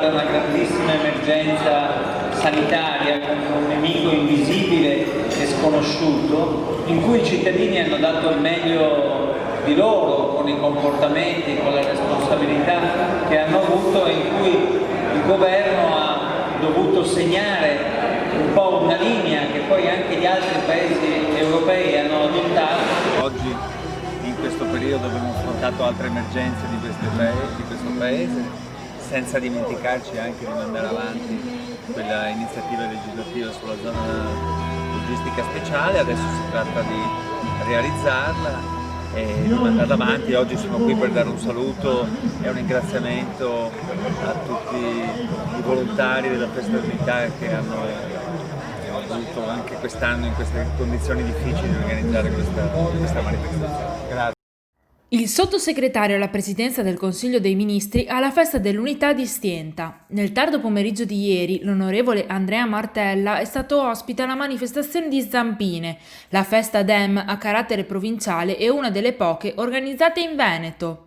da una grandissima emergenza sanitaria contro un nemico invisibile e sconosciuto, in cui i cittadini hanno dato il meglio di loro con i comportamenti, con le responsabilità che hanno avuto, e in cui il governo ha dovuto segnare un po' una linea che poi anche gli altri paesi europei hanno adottato. Oggi, in questo periodo, abbiamo affrontato altre emergenze di questo paese, senza dimenticarci anche di mandare avanti quella iniziativa legislativa sulla zona logistica speciale. Adesso si tratta di realizzarla e di mandarla avanti. Oggi sono qui per dare un saluto e un ringraziamento a tutti i volontari della Festa dell'Unità che hanno voluto anche quest'anno, in queste condizioni difficili, organizzare questa manifestazione. Grazie. Il sottosegretario alla Presidenza del Consiglio dei Ministri alla Festa dell'Unità di Stienta. Nel tardo pomeriggio di ieri, l'onorevole Andrea Martella è stato ospite alla manifestazione di Zampine. La festa DEM a carattere provinciale è una delle poche organizzate in Veneto.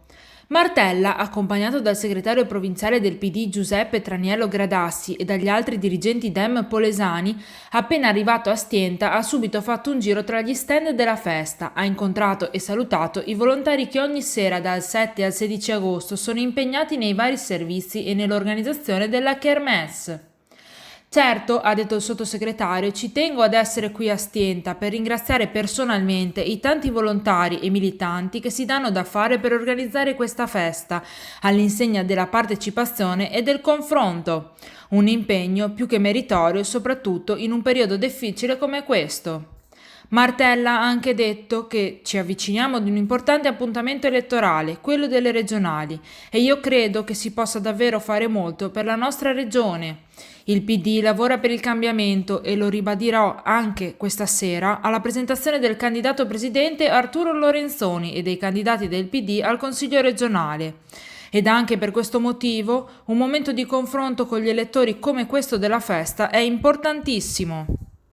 Martella, accompagnato dal segretario provinciale del PD Giuseppe Traniello Gradassi e dagli altri dirigenti DEM polesani, appena arrivato a Stienta ha subito fatto un giro tra gli stand della festa, ha incontrato e salutato i volontari che ogni sera dal 7 al 16 agosto sono impegnati nei vari servizi e nell'organizzazione della Kermesse. Certo, ha detto il sottosegretario, ci tengo ad essere qui a Stienta per ringraziare personalmente i tanti volontari e militanti che si danno da fare per organizzare questa festa, all'insegna della partecipazione e del confronto. Un impegno più che meritorio, soprattutto in un periodo difficile come questo. Martella ha anche detto che ci avviciniamo ad un importante appuntamento elettorale, quello delle regionali, e io credo che si possa davvero fare molto per la nostra regione. Il PD lavora per il cambiamento e lo ribadirò anche questa sera alla presentazione del candidato presidente Arturo Lorenzoni e dei candidati del PD al Consiglio regionale. Ed anche per questo motivo un momento di confronto con gli elettori come questo della festa è importantissimo.